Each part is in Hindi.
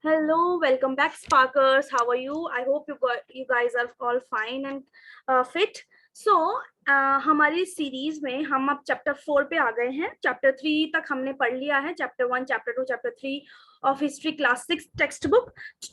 Hello, welcome back, Sparkers. How are you? I hope you guys are all fine and fit. So, हमारी सीरीज में हम अब चैप्टर 4 पे आ गए हैं. चैप्टर 3 तक हमने पढ़ लिया है. Chapter 1, chapter 2, chapter 3 of history class 6 textbook.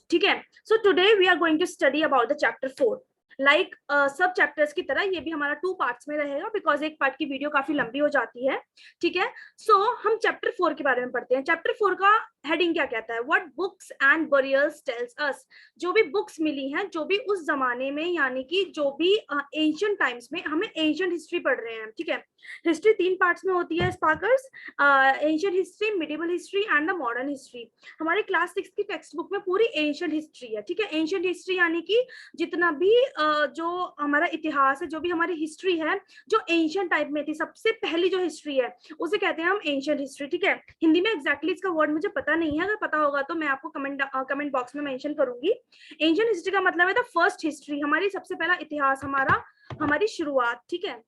ठीक है. So today we are going to study about the chapter 4. Like सब चैप्टर्स की तरह ये भी हमारा 2 पार्ट्स में रहेगा बिकॉज एक पार्ट की वीडियो काफी लंबी हो जाती है. ठीक है. सो हम चैप्टर 4 के बारे में पढ़ते हैं. चैप्टर 4 का हेडिंग क्या कहता है? What books and burials tells us. जो भी बुक्स मिली हैं, जो भी उस जमाने में, यानी कि जो भी एंशिएंट टाइम्स में, हमें एंशिएंट हिस्ट्री पढ़ रहे हैं. ठीक है. हिस्ट्री 3 पार्ट्स में होती है sparkers. Ancient history, medieval history and the modern history. हमारे क्लास 6 की टेक्स्ट बुक में पूरी एंशिएंट हिस्ट्री है. ठीक है. एंशिएंट हिस्ट्री यानी कि जितना भी जो हमारा इतिहास है, जो भी हमारी हिस्ट्री है, जो एंशिएंट टाइप में थी, सबसे पहली जो हिस्ट्री है उसे कहते हैं हम एंशिएंट हिस्ट्री. ठीक है. हिंदी में एग्जैक्टली इसका वर्ड मुझे पता नहीं है. अगर पता होगा तो मैं आपको कमेंट बॉक्स में मेंशन करूंगी. एंशिएंट हिस्ट्री का मतलब है द फर्स्ट हिस्ट्री, हमारी सबसे पहला इतिहास, हमारी शुरुआत. ठीक है.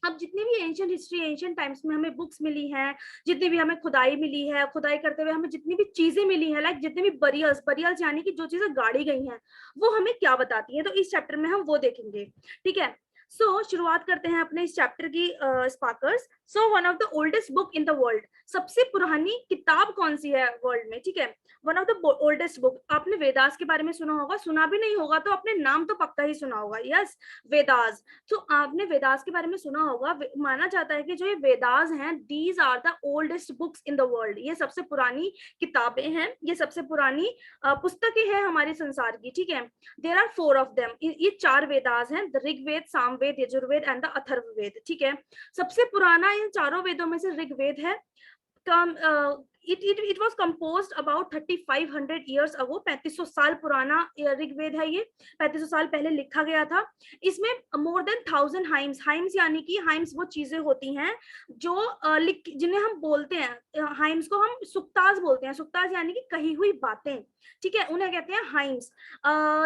अब जितनी भी एंशिएंट हिस्ट्री, एंशिएंट टाइम्स में हमें बुक्स मिली हैं, जितनी भी हमें खुदाई मिली है, खुदाई करते हुए हमें जितनी भी चीजें मिली हैं, लाइक जितनी भी बरियल्स यानी कि जो चीजें गाड़ी गई हैं, वो हमें क्या बताती हैं, तो इस चैप्टर में हम वो देखेंगे. ठीक है. सो शुरुआत करते हैं अपने इस चैप्टर की sparkers. So one of the oldest book in the world, सबसे पुरानी किताब कौन सी है वर्ल्ड में? ठीक है. One of the oldest book. आपने वेदास के बारे में सुना होगा, सुना भी नहीं होगा तो आपने नाम तो पक्का ही सुना होगा. यस, वेदास. तो आपने वेदास के बारे में सुना होगा. माना जाता है कि जो ये वेदास हैं, these are the oldest books in the world. ये सबसे पुरानी किताबें हैं, ये सबसे पुरानी पुस्तकें हैं हमारे संसार की. ठीक है. There are 4 of them. ये 4 वेदास हैं, the Rigveda, Samaveda, Yajurveda and the Atharvaveda. ठीक है. सबसे पुराना इन चारों वेदों में से ऋग्वेद है. It was composed about 3500 years ago. 3500 साल पुराना ऋग्वेद है ये. 3500 साल पहले लिखा गया था. इसमें more than 1000 हाइम्स यानी कि हाइम्स वो चीजें होती हैं जो जिन्हें हम बोलते हैं, हाइम्स को हम सुक्तास बोलते हैं. सुक्तास यानी कि कही हुई बातें. ठीक है. उन्हें कहते हैं हाइम्स.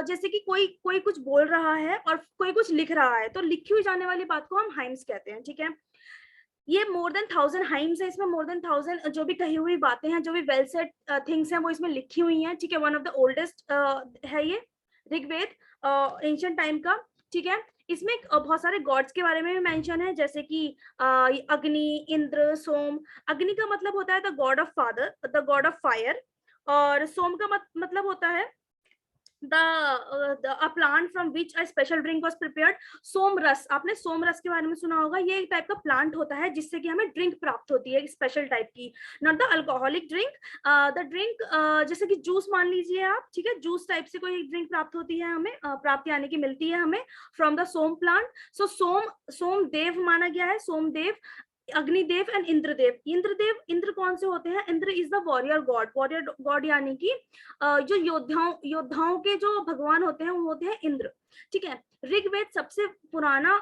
जैसे कि कोई कुछ बोल रहा है और कोई कुछ लिख रहा है, तो लिखी हुई जाने वाली बात को हम हाइम्स कहते हैं. ठीक है. ये मोर देन 1000 हाइम्स है. इसमें मोर देन 1000 जो भी कही हुई बातें हैं, जो भी वेल सेड थिंग्स हैं, वो इसमें लिखी हुई हैं. ठीक है. वन ऑफ द ओल्डेस्ट है ये ऋग्वेद, एंशिएंट टाइम का. ठीक है. इसमें बहुत सारे गॉड्स के बारे में भी मेंशन है, जैसे कि अग्नि, इंद्र, सोम. अग्नि का मतलब होता है the God of father, the God of fire. और सोम का मतलब होता है a plant from which a special drink was prepared. सोम रस. आपने सोम रस के बारे में सुना होगा. ये एक टाइप का प्लांट होता है जिससे कि हमें ड्रिंक प्राप्त होती है, एक स्पेशल टाइप की, not the alcoholic drink. The drink जैसे कि जूस मान लीजिए आप. ठीक है. जूस टाइप से कोई ड्रिंक प्राप्त होती है हमें, प्राप्त यानी कि मिलती है हमें फ्रॉम द सोम प्लांट. सो सोम देव माना गया है. सोमदेव, अग्निदेव एंड इंद्रदेव. इंद्र कौन से होते हैं? Indra is the warrior God यानी कि जो योद्धाओं के जो भगवान होते हैं वो होते हैं इंद्र. ठीक है. ऋग्वेद सबसे पुराना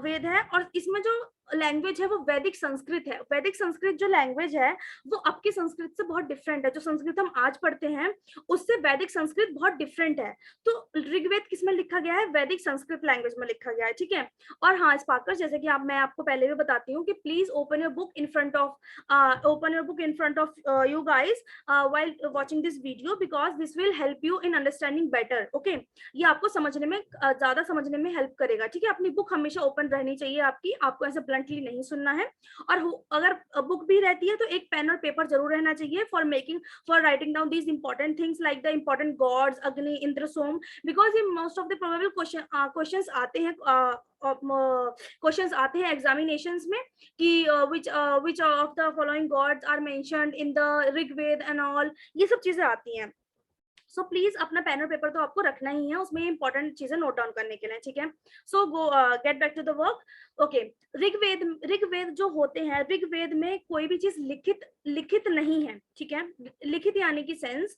वेद है और इसमें जो लैंग्वेज है वो वैदिक संस्कृत है. वैदिक संस्कृत जो लैंग्वेज है वो आपकी संस्कृत से बहुत डिफरेंट है. जो संस्कृत हम आज पढ़ते हैं उससे वैदिक संस्कृत बहुत डिफरेंट है. तो ऋग्वेद किसमें लिखा गया है? वैदिक संस्कृत लैंग्वेज में लिखा गया है. ठीक है. और हाँ स्पार्कर्स, जैसे कि मैं आपको पहले भी बताती हूँ कि please open your book in front of you guys while watching this video because this will help you in understanding better. Okay. ये आपको समझने में ज्यादा समझने में हेल्प करेगा. ठीक है. अपनी बुक हमेशा ओपन रहनी चाहिए आपकी. आपको ऐसे ब्लंटली नहीं सुनना है. और अगर बुक भी रहती है तो एक पेन और पेपर जरूर रहना चाहिए for writing down these important things like the important gods, Agni, Indra, Soma. Because ये most of the probable questions आते हैं एग्जामिनेशंस में कि which of the following gods are mentioned in the Rigveda and all. ये सब चीजें आती हैं. सो प्लीज अपना पेन और पेपर तो आपको रखना ही है, उसमें इंपॉर्टेंट चीजें नोट डाउन करने के लिए. ठीक है. So go get back to the work. Okay. Rigveda जो होते हैं, ऋग्वेद में कोई भी चीज लिखित नहीं है. ठीक है. लिखित यानी कि सेंस.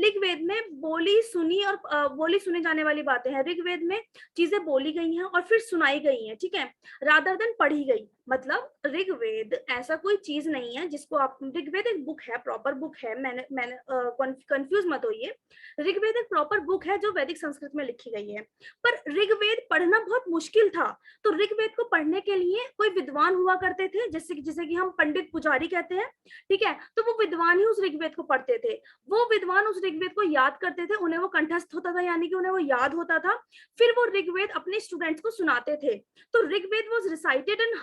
ऋग्वेद में बोली सुनी जाने वाली बातें हैं. ऋग्वेद में चीजें बोली गई हैं और फिर सुनाई गई हैं. ठीक है. रादर देन पढ़ी गई. मतलब ऋग्वेद ऐसा कोई चीज नहीं है जिसको आप, ऋग्वेद एक बुक है, प्रॉपर बुक है, मैंने कंफ्यूज मत होइए, ऋग्वेद एक प्रॉपर बुक है जो वैदिक संस्कृत में लिखी गई है। पर ऋग्वेद पढ़ना बहुत मुश्किल था, तो ऋग्वेद को पढ़ने के लिए कोई विद्वान हुआ करते थे, जैसे कि हम पंडित पुजारी कहते हैं, ठीक है, तो वो विद्वान ही उस ऋग्वेद को पढ़ते थे, वो विद्वान उस ऋग्वेद को याद करते थे, उन्हें वो कंठस्थ होता था, यानी कि उन्हें वो याद होता था, फिर वो ऋग्वेद अपने स्टूडेंट्स को सुनाते थे। तो Rigveda was recited and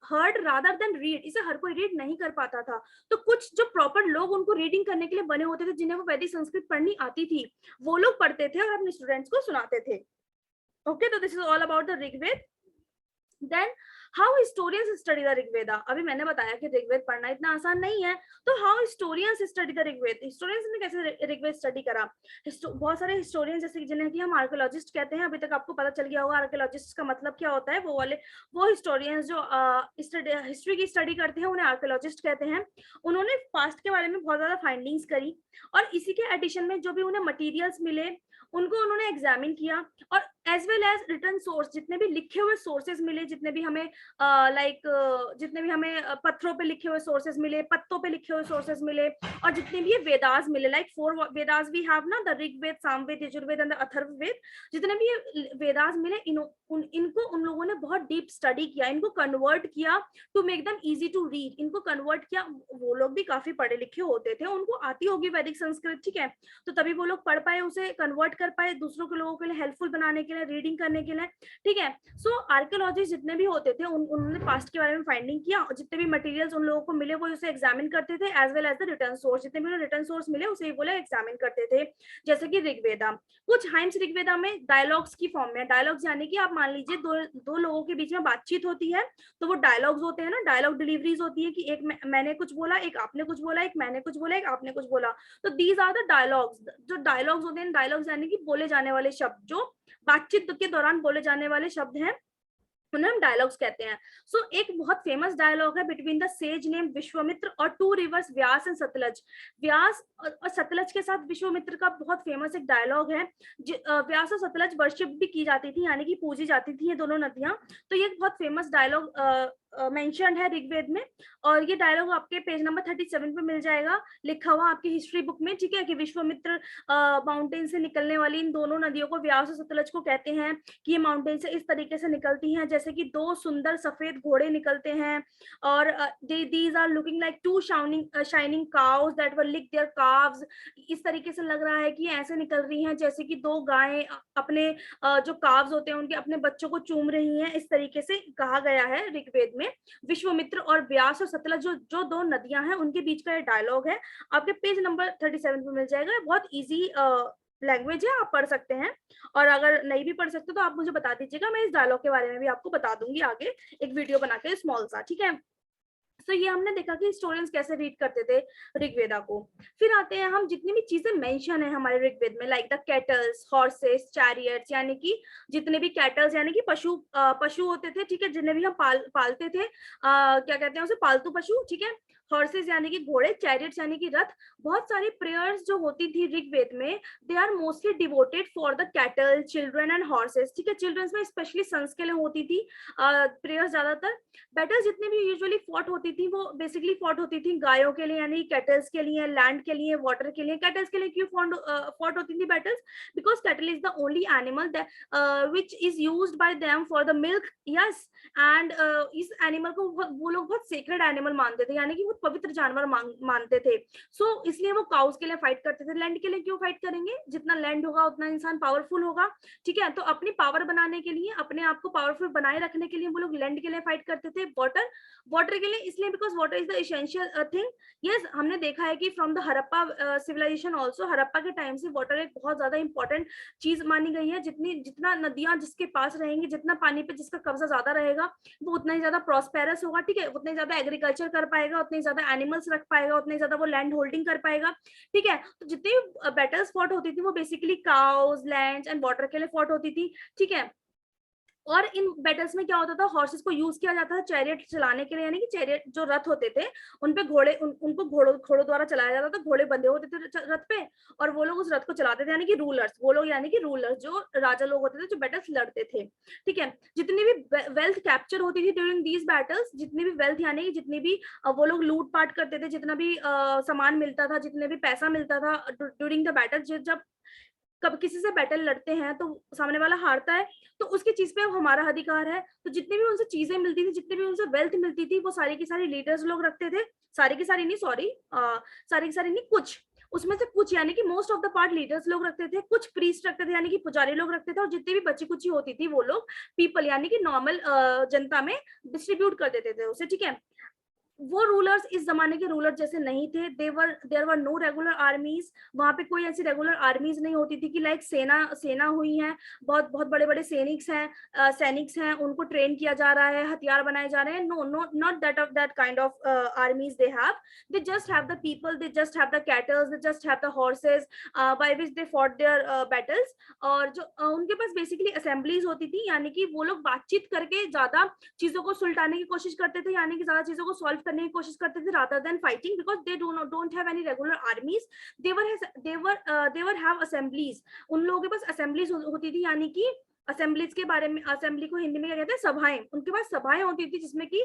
heard rather than read, इसे हर कोई रीड नहीं कर पाता था। तो कुछ जो प्रॉपर लोग उनको रीडिंग करने के लिए बने होते थे, जिन्हें वो वैदिक संस्कृत पढ़नी आती थी, वो लोग पढ़ते थे और अपने स्टूडेंट्स को सुनाते थे। ओके, तो this is all about the Rigveda. Then how historians study the Rigveda. अभी मैंने बताया कि ऋग्वेद पढ़ना इतना आसान नहीं है, तो how historians study the Rigveda, हिस्टोरियंस ने कैसे ऋग्वेद स्टडी करा। बहुत सारे हिस्टोरियंस जैसे जिन्हें कि हम आर्कियोलॉजिस्ट कहते हैं, अभी तक आपको पता चल गया होगा आर्कियोलॉजिस्ट का मतलब क्या होता है, वो वाले वो हिस्टोरियंस जो हिस्ट्री की स्टडी करते हैं उन्हें आर्कियोलॉजिस्ट कहते हैं। उन्होंने पास्ट के बारे में बहुत ज्यादा फाइंडिंग्स करी, और इसी के एडिशन में जो भी उन्हें मटीरियल्स मिले उनको उन्होंने एग्जामिन किया, और as well as written source, जितने भी लिखे हुए सोर्सेज मिले, जितने भी हमें जितने भी हमें पत्थरों पे लिखे हुए सोर्सेज मिले, पत्तों पे लिखे हुए सोर्सेज मिले, और जितने भी ये वेदास मिले, लाइक 4 वेदास वी हैव ना, the Rigveda, Samaveda, Yajurveda and the Atharvaveda, जितने भी ये वेदास मिले, इनको उन लोगों ने बहुत डीप स्टडी किया, इनको कन्वर्ट किया to make them easy to read, इनको कन्वर्ट किया। वो लोग भी काफी पढ़े लिखे होते थे, उनको आती होगी वैदिक संस्कृत, ठीक है, तो तभी वो लोग पढ़ पाए, उसे कन्वर्ट कर पाए दूसरों के लोगों के लिए हेल्पफुल बनाने के लिए, रीडिंग करने के लिए, ठीक है। सो आर्कियोलॉजिस्ट जितने भी होते थे उन्होंने पास्ट के बारे में फाइंडिंग किया, और जितने भी मटेरियल्स उन लोगों को मिले वो उसे एग्जामिन करते थे, as well as the written source, जितने भी रिटर्न सोर्स मिले उसे वो लोग एग्जामिन करते थे। जैसे कि ऋग्वेदा, कुछ हाइम्स ऋग्वेदा में डायलॉग्स की फॉर्म में, डायलॉग्स यानी कि आप मान लीजिए दो लोगों के बीच में बातचीत होती है, तो वो डायलॉग्स होते हैं ना, डायलॉग डिलीवरीज होती है कि एक मैंने कुछ बोला, एक आपने कुछ बोला, एक मैंने कुछ बोला, एक आपने कुछ बोला, तो दीज आर द डायलॉग्स। जो डायलॉग्स होते हैं, डायलॉग्स यानी कि बोले जाने वाले शब्द, जो बातचीत के दौरान बोले जाने वाले शब्द हैं, उन्हें हम डायलॉग्स कहते हैं। सो एक बहुत फेमस डायलॉग है between the sage name Vishwamitra और 2 रिवर्स व्यास एंड सतलज। व्यास और सतलज के साथ विश्वामित्र का बहुत फेमस एक डायलॉग है। व्यास और सतलज वर्शिप भी की जाती थी, यानी कि पूजी जाती थी ये दोनों नदियां, तो ये बहुत फेमस डायलॉग मेंशन्ड है ऋग्वेद में, और ये डायलॉग आपके पेज नंबर 37 पे मिल जाएगा, लिखा हुआ आपकी हिस्ट्री बुक में, ठीक है, कि विश्वामित्र माउंटेन से निकलने वाली इन दोनों नदियों को, व्यास और सतलज को कहते हैं कि ये माउंटेन से इस तरीके से निकलती हैं, जैसे कि 2 सुंदर सफेद घोड़े निकलते हैं, और these are looking like 2 shining cows that were lick their calves. इस तरीके से लग रहा है कि ऐसे निकल रही हैं जैसे कि 2 गायें अपने जो काव्स होते हैं उनके अपने बच्चों को चूम रही हैं, इस तरीके से कहा गया है ऋग्वेद में। विश्वामित्र और व्यास और सतलज जो 2 नदियां हैं उनके बीच का ये डायलॉग है, आपके पेज नंबर 37 पे मिल जाएगा। बहुत इजी लैंग्वेज है, आप पढ़ सकते हैं, और अगर नहीं भी पढ़ सकते तो आप मुझे बता दीजिएगा, मैं इस डायलॉग के बारे में भी आपको बता दूंगी आगे एक वीडियो बना के स्मॉल सा, ठीक है। तो ये हमने देखा कि हिस्टोरियंस कैसे रीड करते थे ऋग्वेदा को। फिर आते हैं हम जितनी भी चीजें मेंशन है हमारे ऋग्वेद में, like the kettles, horses, chariots, यानी कि जितने भी कैटल्स यानी कि पशु होते थे, ठीक है, जिन्हें भी हम पालते थे, क्या कहते हैं उसे, पालतू पशु, ठीक है। हॉर्सेस यानी कि घोड़े, चैरियट्स यानी कि रथ। बहुत सारी प्रेयर्स जो होती थी ऋग्वेद में, they are mostly devoted for the cattle, children and horses, ठीक है। चिल्ड्रंस में स्पेशली सन्स के लिए होती थी प्रेयर्स ज्यादातर। बैटल्स जितने भी यूजुअली फॉट होती थी वो बेसिकली फॉट होती थी गायों के लिए, यानी कैटल्स के लिए, लैंड के लिए, वाटर के लिए। कैटल्स के लिए क्यों फॉट होती थी battles? Because cattle is the only animal which is used by them for the milk, yes, and इस एनिमल को वो लोग बहुत सेक्रेड एनिमल मानते थे, यानी कि बहुत पवित्र जानवर मानते थे। सो इसलिए वो काउस के लिए फाइट करते थे। लैंड के लिए क्यों फाइट करेंगे? जितना लैंड होगा उतना इंसान पावरफुल होगा, ठीक है। तो अपनी पावर बनाने के लिए, अपने आप को पावरफुल बनाए रखने के लिए वो लोग लैंड के लिए फाइट करते थे। वाटर के लिए इसलिए because water is the essential thing. Yes, हमने देखा है कि from the Harappa civilization also, Harappa के टाइम से वाटर एक बहुत ज्यादा इंपॉर्टेंट चीज मानी गई है। जितना नदियां जिसके पास रहेंगी, जितना पानी पे जिसका कब्जा ज्यादा रहेगा, वो उतना ही ज्यादा प्रॉस्पेरस होगा, ठीक है, उतने ज्यादा एग्रीकल्चर कर पाएगा, उतने ज्यादा एनिमल्स रख पाएगा, उतने ज्यादा वो लैंड होल्डिंग कर पाएगा, ठीक है। तो जितनी बैटल्स फॉट होती थी वो basically cows, land and water के लिए फॉट होती थी, ठीक है। और इन बैटल्स में क्या होता था, हॉर्सेस को यूज किया जाता था चैरियट चलाने के लिए, यानी कि चैरियट जो रथ होते थे उन पे घोड़े उनको घोड़ों द्वारा चलाया जाता था, घोड़े बंधे होते थे रथ पे और वो लोग उस रथ को चलाते थे, यानी कि रूलर्स, वो लोग यानी कि रूलर्स जो राजा लोग होते थे जो बैटल्स लड़ते थे। ठीक है, जितनी भी वेल्थ कैप्चर होती थी ड्यूरिंग दीज बैटल्स, जितनी भी वेल्थ यानी कि जितनी भी वो लोग लूट पाट करते थे, जितना भी सामान मिलता था, जितने भी पैसा मिलता था ड्यूरिंग द बैटल, जब कब किसी से बैटल लड़ते हैं तो सामने वाला हारता है तो उसकी चीज पे हमारा अधिकार है, तो जितनी भी उनसे चीजें मिलती थी, जितनी भी उनसे वेल्थ मिलती थी, वो सारी की सारी लीडर्स लोग रखते थे, सारी की सारी नहीं, सॉरी, सारी की सारी नहीं, कुछ उसमें से कुछ यानी कि most of the part leaders लोग रखते थे, कुछ प्रीस्ट रखते थे यानी कि पुजारी लोग रखते थे, और जितनी भी बची कुची होती थी वो लोग पीपल यानी कि नॉर्मल जनता में डिस्ट्रीब्यूट कर देते थे उसे। ठीक है, वो रूलर्स इस जमाने के रूलर जैसे नहीं थे, there were no regular armies, वहां पे कोई ऐसी रेगुलर आर्मीज नहीं होती थी कि लाइक सेना हुई है, बहुत बहुत बड़े बड़े सैनिक्स हैं, उनको ट्रेन किया जा रहा है, हथियार बनाए जा रहे हैं, no no not that of that kind of armies they just have the people, they just have the cattles, they just have the horses by which they fought their battles, और जो उनके पास बेसिकली असेंबलीज होती थी, यानी कि वो लोग बातचीत करके ज्यादा चीजों को सुलटाने की कोशिश करते थे, यानी कि ज्यादा चीजों को सॉल्व करने की कोशिश करते थे rather than fighting, because they don't have any regular armies, they were have assemblies, उन लोगों के पास assemblies होती थी, यानी कि असेंबलीज के बारे में, असेंबली को हिंदी में क्या कहते हैं, सभाएं, उनके पास सभाएं होती थी जिसमें कि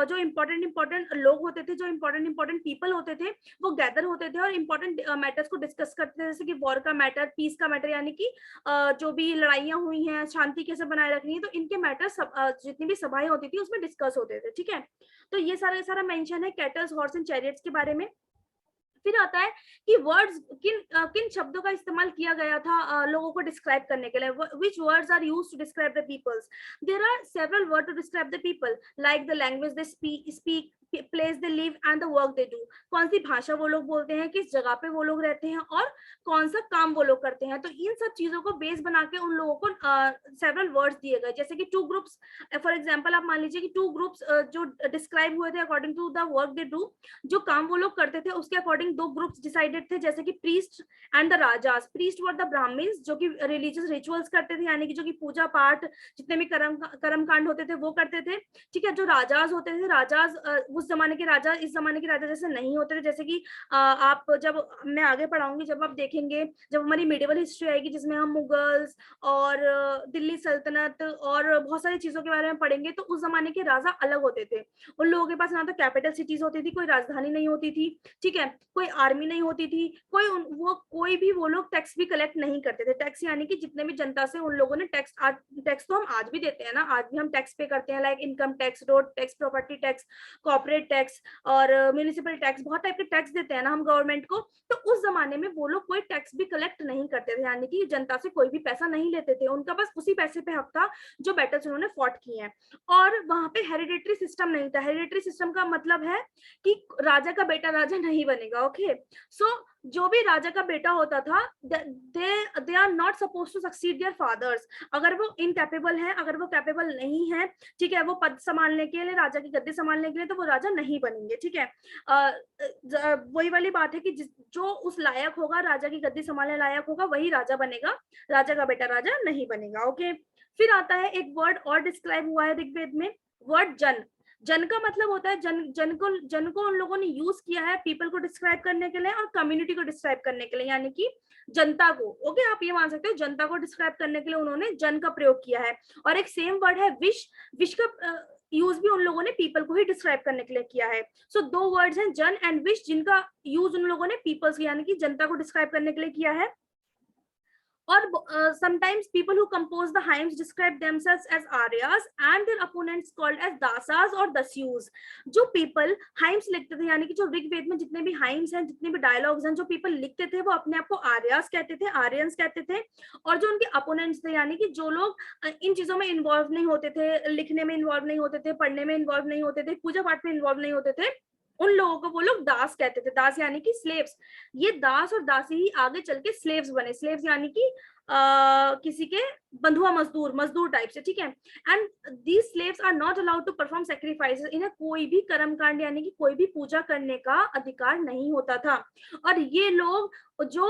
जो इम्पोर्टेंट लोग होते थे, जो इम्पोर्टेंट पीपल होते थे वो गैदर होते थे और इम्पोर्टेंट मैटर्स को डिस्कस करते थे, जैसे कि वॉर का मैटर, पीस का मैटर, यानी कि जो भी लड़ाइयां हुई हैं शांति कैसे बनाए रखनी है, तो इनके मैटर जितनी भी सभाएं होती थी उसमें डिस्कस होते थे। ठीक है, तो ये सारा मेंशन है कैटल्स, हॉर्स एंड चैरियट्स के बारे में। फिर आता है कि वर्ड्स किन शब्दों का इस्तेमाल किया गया था लोगों को डिस्क्राइब करने के लिए, which words are used to describe the peoples, there are several word to describe the people like the language they speak, place they live and the work they do, कौन सी भाषा वो लोग बोलते हैं, किस जगह पे वो लोग रहते हैं और कौन सा काम वो लोग करते हैं, तो इन सब चीजों को बेस बना के उन लोगों को सेवरल वर्ड्स दिए गए, जैसे कि टू ग्रुप्स, फॉर एग्जांपल आप मान लीजिए कि टू ग्रुप्स जो डिस्क्राइब हुए थे according to the work they do, जो काम वो लोग करते थे उसके अकॉर्डिंग दो ग्रुप्स डिसाइडेड थे, जैसे कि priest and the rajas. Priest were the Brahmans जो कि रिलीजियस रिचुअल्स करते थे, यानी कि जो कि पूजा पाठ जितने भी कर्म कांड होते थे वो करते थे। ठीक है, जो राजाज होते थे, राजाज उस जमाने के राजा इस जमाने के राजा जैसे नहीं होते थे, जैसे कि आप जब मैं आगे पढ़ाऊंगी, जब आप देखेंगे, जब हमारी मेडिवल हिस्ट्री आएगी जिसमें हम मुगल्स और दिल्ली सल्तनत और बहुत सारी चीजों के बारे में पढ़ेंगे, तो उस जमाने के राजा अलग होते थे। उन लोगों के पास ना तो कैपिटल सिटीज होती थी, कोई राजधानी नहीं होती थी, ठीक है, कोई आर्मी नहीं होती थी, कोई भी वो लोग टैक्स भी कलेक्ट नहीं करते थे। टैक्स यानी कि जितने भी जनता से उन लोगों ने टैक्स तो हम आज भी देते हैं ना, आज भी हम टैक्स पे करते हैं, like income tax, road tax, property tax, corporate tax और म्यूनिसिपल टैक्स, बहुत टाइप के टैक्स देते हैं ना हम गवर्नमेंट को। तो उस जमाने में वो लोग कोई टैक्स भी कलेक्ट नहीं करते थे, यानी कि जनता से कोई भी पैसा नहीं लेते थे, उनका बस उसी पैसे पे हक था जो बैटल्स उन्होंने फॉट किए हैं। और वहां पे हेरिडेटरी सिस्टम नहीं था। हेरिडेटरी सिस्टम का मतलब है कि राजा का बेटा राजा नहीं बनेगा। ओके, सो जो भी राजा का बेटा होता था, they are not suppose to succeed their fathers. अगर वो इनकैपेबल है, अगर वो कैपेबल नहीं है, ठीक है, वो पद संभालने के लिए, राजा की गद्दी संभालने के लिए, तो वो राजा नहीं बनेंगे। ठीक है, वही वाली बात है कि जो उस लायक होगा, राजा की गद्दी संभालने लायक होगा, वही राजा बनेगा, राजा का बेटा राजा नहीं बनेगा। ओके, फिर आता है एक वर्ड और डिस्क्राइब हुआ है ऋग्वेद में, वर्ड जन। जन का मतलब होता है जन को उन लोगों ने यूज किया है पीपल को डिस्क्राइब करने के लिए और कम्युनिटी को डिस्क्राइब करने के लिए, यानी कि जनता को। ओके, आप ये मान सकते हो जनता को डिस्क्राइब करने के लिए उन्होंने जन का प्रयोग किया है। और एक सेम वर्ड है विश। विश का यूज भी उन लोगों ने पीपल को ही डिस्क्राइब करने के लिए किया है। सो दो वर्ड्स हैं जन एंड विश, जिनका यूज उन लोगों ने पीपल्स यानी कि जनता को डिस्क्राइब करने के लिए किया है। और sometimes people who compose the hymns describe themselves as Arya's and their opponents called as दासास और दस्यूस। जो people hymns लिखते थे, यानी कि जो ऋग्वेद में जितने भी hymns हैं, जितने भी डायलॉग्स हैं, जो people लिखते थे वो अपने आप को आर्यास कहते थे, आर्यंस कहते थे। और जो उनके अपोनेंट्स थे, यानी कि जो लोग इन चीजों में इन्वॉल्व नहीं होते थे, लिखने में इन्वॉल्व नहीं होते थे, पढ़ने में इन्वॉल्व नहीं होते थे, पूजा पाठ में इन्वॉल्व नहीं होते थे, उन लोगों को वो लोग दास कहते थे। दास यानी कि स्लेव्स। ये दास और दासी ही आगे चल के स्लेव्स बने। स्लेव्स यानी कि किसी के बंधुआ मजदूर टाइप से। ठीक है, and these slaves are not allowed to perform sacrifices. इन्हें कोई भी कर्म कांड यानी कि कोई भी पूजा करने का अधिकार नहीं होता था। और ये लोग जो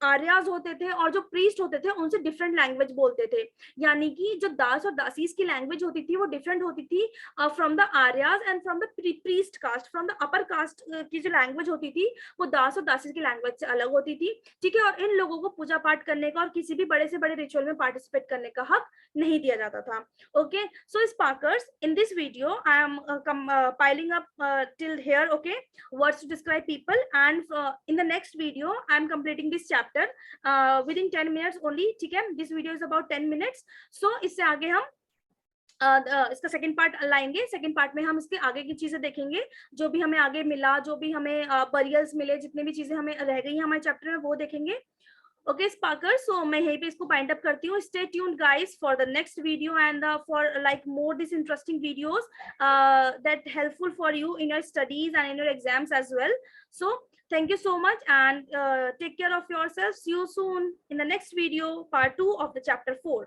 आर्याज होते थे और जो प्रीस्ट होते थे उनसे डिफरेंट लैंग्वेज बोलते थे, यानी कि जो दास और दासीज की लैंग्वेज होती थी वो डिफरेंट होती थी from the Aryas and from the priest caste, from the upper caste की जो लैंग्वेज होती थी वो दास और दासीज की लैंग्वेज से अलग होती थी, ठीक है। और इन लोगों को पूजा पाठ करने का और किसी भी बड़े से बड़े रिचुअल में पार्टिसिपेट करने का हक नहीं दिया जाता था। Okay, so sparkers, in this video I am piling up till here, okay, words to describe people, and in the next video I am completing this chapter within 10 minutes only, ठीक है। this video is about 10 minutes, so इससे आगे हम इसका सेकंड पार्ट लाएंगे। सेकंड पार्ट में हम इसके आगे की चीजें देखेंगे, जो भी हमें आगे मिला, जो भी हमें बरियल्स मिले, जितने भी चीजें हमें रह गई हैं हमारे चैप्टर में वो देखेंगे। ओके स्पार्कर, सो मैं यहीं पे इसको बाइंड अप करती हूँ। Stay tuned guys for the next video and for like more this interesting videos that helpful for you in your studies and in your exams as well. So thank you so much and take care of yourself. See you soon in the next video, part 2 of the chapter 4.